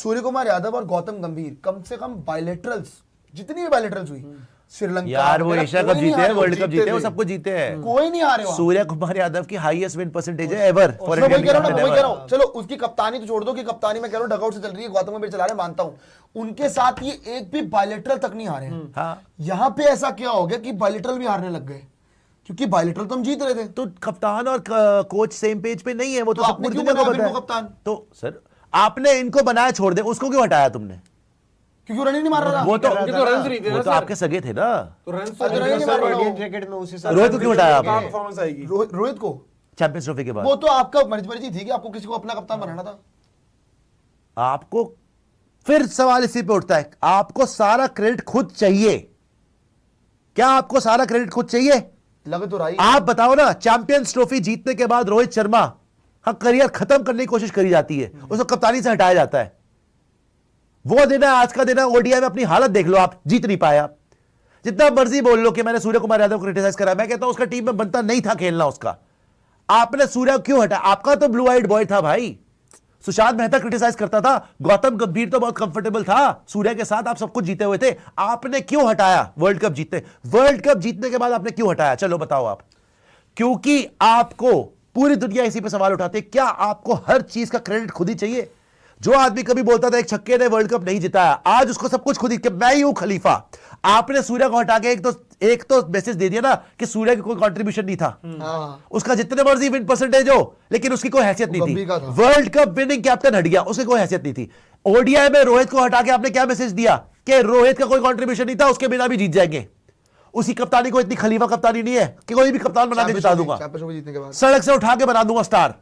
सूर्य कुमार यादव और गौतम गंभीर कम से कम बायलेटरल्स, जितनी भी बायलेटरल्स हुई, श्रीलंका यार वो एशिया कप जीते हैं, वर्ल्ड कप जीते हैं, वो सब कुछ जीते हैं, कोई नहीं आ रहे वहां। सूर्य कुमार यादव की हाईएस्ट विन परसेंटेज है एवर फॉर मैं वही इंडियन कह कैप्टन रहा हूँ, एवर। चलो उसकी कप्तानी तो छोड़ दो, कि कप्तानी में कह रहा हूँ डगआउट से चल रही है, गौतम गंभीर चला रहे, मानता हूँ, उनके साथ ये एक भी बायलेटरल तक नहीं हारे हैं। हाँ, यहाँ पे ऐसा क्या हो गया कि बायलेटरल भी हारने लग गए, क्योंकि बायलेटरल तो हम जीत रहे थे। तो कप्तान और कोच सेम पेज पे नहीं है, वो तो सब आपने पूरी क्यों दुनिया को बनाया पता इनको है। कप्तान? तो सर आपने इनको बनाया, छोड़ दे, उसको क्यों हटाया तुमने? क्योंकि वो रन ही नहीं मार रहा था। वो तो रन नहीं थे वो ना तो सर। आपके सगे थे ना। तो रन तो रन ही नहीं मार रहा था। क्रिकेट में उसी रोहित को क्यों हटाया आपने परफॉर्मेंस आएगी। रोहित को चैंपियंस ट्रॉफी के बाद? वो तो आपका मर्जी थी कि आपको किसी को अपना कप्तान बनाना था। आपको फिर सवाल इसी पे उठता है, आपको सारा क्रेडिट खुद चाहिए क्या? आपको सारा क्रेडिट खुद चाहिए? लगे तो रही। आप बताओ ना, चैंपियंस ट्रॉफी जीतने के बाद रोहित शर्मा का करियर खत्म करने की कोशिश करी जाती है, उसको कप्तानी से हटाया जाता है। वो दिन है, आज का दिन है, ओडीआई में अपनी हालत देख लो, आप जीत नहीं पाए। आप जितना मर्जी बोल लो कि मैंने सूर्य कुमार यादव को क्रिटिसाइज करा, मैं कहता हूं उसका टीम में बनता नहीं था खेलना उसका। आपने सूर्य क्यों हटाया? आपका तो ब्लू आइड बॉय था भाई, सुशांत मेहता क्रिटिसाइज करता था, गौतम गंभीर तो बहुत कंफर्टेबल था सूर्य के साथ, आप सब कुछ जीते हुए थे, आपने क्यों हटाया? वर्ल्ड कप जीतने के बाद आपने क्यों हटाया? चलो बताओ आप। क्योंकि आपको पूरी दुनिया इसी पे सवाल उठाती है, क्या आपको हर चीज का क्रेडिट खुद ही चाहिए? जो आदमी कभी बोलता था एक छक्के ने वर्ल्ड कप नहीं जिताया, आज उसको सब कुछ खुद ही, कि मैं ही हूं खलीफा। आपने सूर्य को हटा के एक तो मैसेज दे दिया ना कि सूर्य की कोई कंट्रीब्यूशन नहीं था। हाँ। उसका जितने मर्जी विन परसेंटेज हो, लेकिन उसकी कोई हैसियत नहीं थी। गंभीर का था। वर्ल्ड कप विनिंग कैप्टन हट गया, उसकी कोई हैसियत नहीं थी। ओडीआई में रोहित को हटा के आपने क्या मैसेज दिया कि रोहित का कोई कंट्रीब्यूशन नहीं था, उसके बिना भी जीत जाएंगे। उसी कप्तानी को इतनी खलीफा कप्तानी नहीं है कि कोई भी कप्तान बना के जिता दूंगा, जीतने के बाद सड़क से उठा के बना दूंगा स्टार।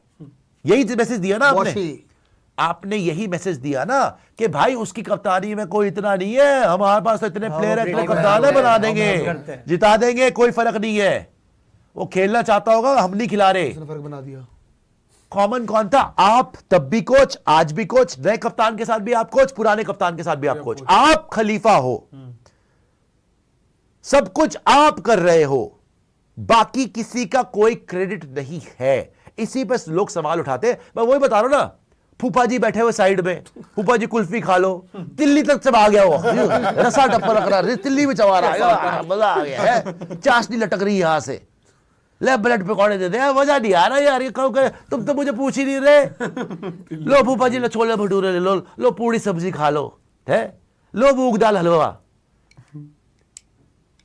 यही मैसेज दिया ना आपने। वॉशी। आपने यही मैसेज दिया ना कि भाई उसकी कप्तानी में कोई इतना नहीं है, हमारे पास तो इतने प्लेयर है, इतने कप्तान है, बना देंगे, जिता देंगे, कोई फर्क नहीं है। वो खेलना चाहता होगा, हम नहीं खिला रहे। फर्क बना दिया। कॉमन कौन था? आप तब भी कोच, आज भी कोच, नए कप्तान के साथ भी आप कोच, पुराने कप्तान के साथ भी आप कोच। आप खलीफा हो, सब कुछ आप कर रहे हो, बाकी किसी का कोई क्रेडिट नहीं है। इसी पे लोग सवाल उठाते। मैं वही बता रहा हूं ना, फूफा जी बैठे हुए साइड में, फूफा जी कुल्फी खा लो, दिल्ली तक चबा गया वो, रसा टप्पा रख रहा, दिल्ली में चबा रहा, मजा आ गया है, चाशनी लटक रही यहां से, ले ब्रेड पकौड़े दे दे, मजा नहीं आ रहा यार, ये कब करे, तुम तो मुझे पूछ ही नहीं रहे। लो फूफा जी, लो छोले भटूरे ले लो, लो पूरी सब्जी खा लो, है लो मूंग दाल हलवा,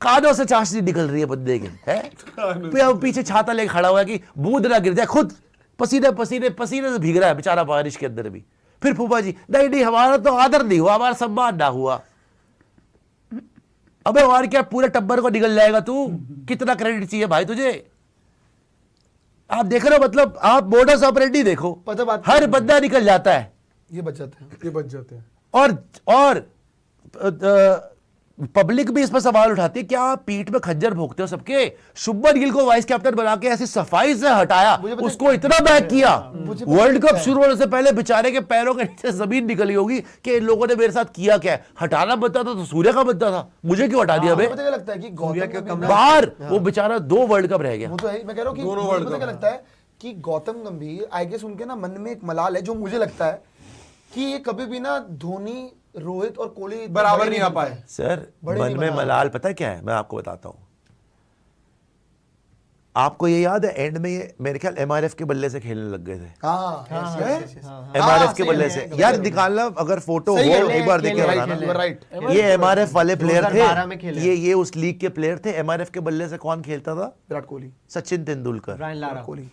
कानों से चाशनी निकल रही है बंदे के, है पीछे छाता लेके खड़ा हुआ है कि बूंद ना गिर जाए, खुद पसीने पसीने पसीने से भीग रहा है बेचारा बारिश के अंदर भी। फिर फूफा जी, नहीं नहीं हमारा तो आदर नहीं हुआ, हमारा सम्मान ना हुआ। अबे और क्या पूरे टब्बर को निकल जाएगा तू? कितना क्रेडिट चाहिए भाई तुझे? आप देख रहे हो, मतलब आप मोडस ऑपरेंडी देखो, पता बात हर बंदा निकल जाता है, ये बच जाते हैं। और पब्लिक भी इस पर सवाल उठाती है, क्या आप पीठ में खंजर भोगते हो सबके? शुभमन गिल को वाइस कैप्टन बना के ऐसी सफाई से हटाया, उसको इतना बैक किया, वर्ल्ड कप शुरू होने से पहले बेचारे के पैरों के नीचे जमीन निकली होगी कि इन लोगों ने मेरे साथ किया क्या है। हटाना बनता था तो सूर्य का बनता था, मुझे क्यों हटा दिया बे? मुझे क्या लगता है कि गौतम बाहर वो बेचारा 2 वर्ल्ड कप रह गया। वो तो है, मैं कह रहा हूँ कि मुझे क्या लगता है कि गौतम गंभीर, आई गेस उनके ना मन में एक मलाल है, जो मुझे लगता है कि ये कभी भी ना धोनी, रोहित और कोहली बराबर नहीं आ पाए। सर मन में मलाल पता क्या है, मैं आपको बताता हूं। आपको ये याद है एंड में ये मेरे ख्याल एमआरएफ के बल्ले से खेलने लग गए थे। एमआरएफ के बल्ले से यार निकालना, अगर फोटो हो एक बार देख के बताना। ये एमआरएफ वाले प्लेयर थे, ये उस लीग के प्लेयर थे। एमआरएफ के बल्ले से कौन खेलता था? विराट कोहली, सचिन तेंदुलकर, कोहली,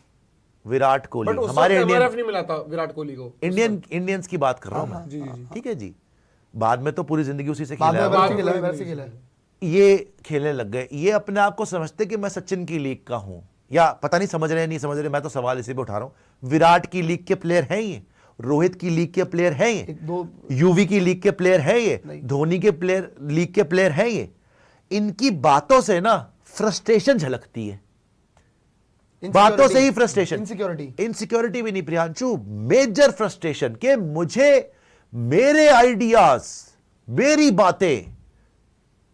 विराट कोहली। बट हमारे एमआरएफ नहीं मिला था विराट कोहली को। इंडियंस की बात कर रहा हूं मैं, ठीक है जी। बाद में तो पूरी जिंदगी उसी से खेला है, ये खेलने लग गए। ये अपने आप को समझते कि मैं सचिन की लीग का हूं, या पता नहीं समझ रहे नहीं समझ रहे, मैं तो सवाल इसी पे उठा रहा हूं। विराट की लीग के प्लेयर हैं ये, रोहित की लीग के प्लेयर हैं ये, यूवी की लीग के प्लेयर हैं ये, धोनी के प्लेयर लीग के प्लेयर हैं ये। इनकी बातों से ना फ्रस्ट्रेशन झलकती है, बातों से ही फ्रस्ट्रेशन। इनसिक्योरिटी भी नहीं प्रियांशु, मेजर फ्रस्ट्रेशन के मुझे मेरे आइडियाज, मेरी बातें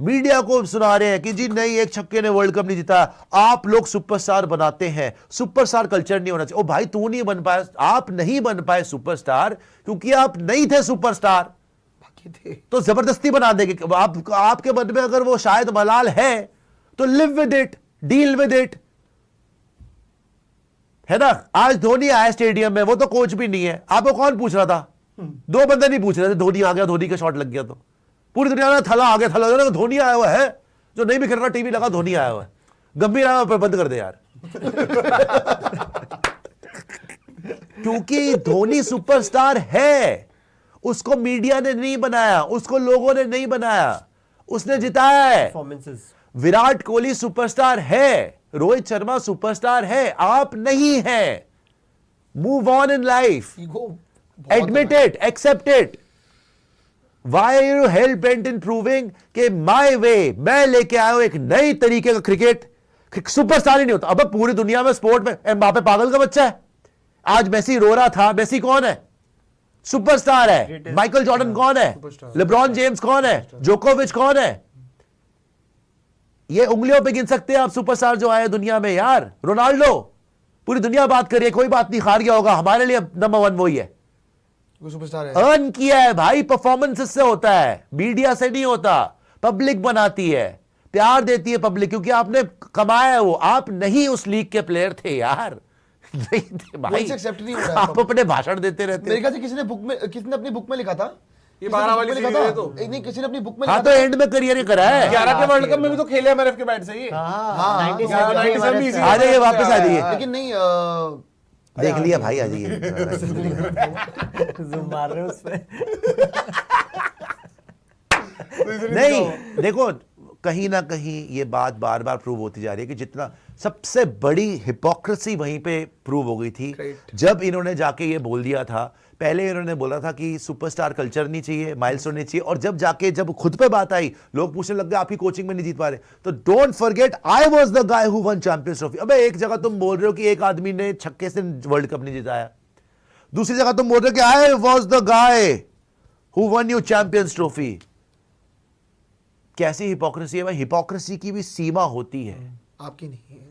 मीडिया को सुना रहे हैं कि जी नहीं, एक छक्के ने वर्ल्ड कप नहीं जीता, आप लोग सुपरस्टार बनाते हैं, सुपरस्टार कल्चर नहीं होना चाहिए। ओ भाई, तू नहीं बन पाया, आप नहीं बन पाए सुपरस्टार क्योंकि आप नहीं थे सुपरस्टार, बाकी थे। तो जबरदस्ती बना देंगे। आपके मन में अगर वो शायद मलाल है तो live with it, deal with it, है ना। आज धोनी आया स्टेडियम में, वो तो कोच भी नहीं है, आपको कौन पूछ रहा था? 2 बंदे नहीं पूछ रहे थे धोनी आ गया, धोनी का शॉट लग गया तो पूरी दुनिया में थला आ गया, थला धोनी आया हुआ है, जो नहीं भी खेल रहा टीवी लगा धोनी आया हुआ है। गंभीर आया पर बंद कर दे यार। क्योंकि धोनी सुपरस्टार है, उसको मीडिया ने नहीं बनाया, उसको लोगों ने नहीं बनाया, उसने जिताया है। विराट कोहली सुपरस्टार है, रोहित शर्मा सुपरस्टार है, आप नहीं है। Move on in life, admit it, accept it. Why are you hell bent in proving कि माई वे, मैं लेके आया हूं एक नई तरीके का क्रिकेट। सुपरस्टार ही नहीं होता। अब पूरी दुनिया में स्पोर्ट में एम्बापे पागल का बच्चा है। आज मेसी रो रहा था, मेसी कौन है? सुपरस्टार है। माइकल जॉर्डन कौन है? लेब्रॉन जेम्स कौन है? जोकोविच कौन है? ये उंगलियों पे गिन सकते हैं आप सुपरस्टार जो आए दुनिया में यार। रोनाल्डो, पूरी दुनिया बात कर रही है, कोई बात नहीं, हार गया होगा, हमारे लिए नंबर 1 वही है। सुपरस्टार है, अर्न किया है भाई, परफॉर्मेंस से होता है, मीडिया से नहीं होता। पब्लिक बनाती है, प्यार देती है पब्लिक, क्योंकि आपने कमाया है वो। आप नहीं उस लीग के प्लेयर थे यार, नहीं थे भाई, एक्सेप्ट नहीं हो रहा है। आप अपने भाषण देते रहते। मेरे ख्याल से किसने अपनी बुक में लिखा था, ये 12 वाली लिखा सीरीज था है तो। नहीं, किसी ने अपनी बुक में हाँ, लिखा तो था। एंड में करियर करा है। 11 के वर्ल्ड कप में भी तो खेले एमआरएफ के बैट से ही। हाँ, 97 भी इसी आ जाइए, वापस आ जाइए। लेकिन नहीं देख लिया भाई, आ जाइए। ज़ूम मार रहे हो उस पे। नहीं, देखो कहीं ना कहीं ये बात बार बार प्रूव होती जा रही है कि जितना सबसे बड़ी हिपोक्रेसी वहीं पे प्रूव हो गई थी जब इन्होंने जाके ये बोल दिया था। पहले इन्होंने बोला था कि सुपरस्टार कल्चर नहीं चाहिए, माइलस्टोन नहीं चाहिए, और जब खुद पे बात आई, लोग पूछने लग गए आपकी कोचिंग में नहीं जीत पा रहे। तो don't forget, I was the guy who one champions trophy. अबे एक जगह तुम बोल रहे हो कि एक आदमी ने छक्के से वर्ल्ड कप नहीं जिताया, दूसरी जगह तुम बोल रहे हो कि I was the guy who one you champions trophy. कैसी हिपोक्रेसी है भाई? हिपोक्रेसी की भी सीमा होती है। आपकी नहीं है।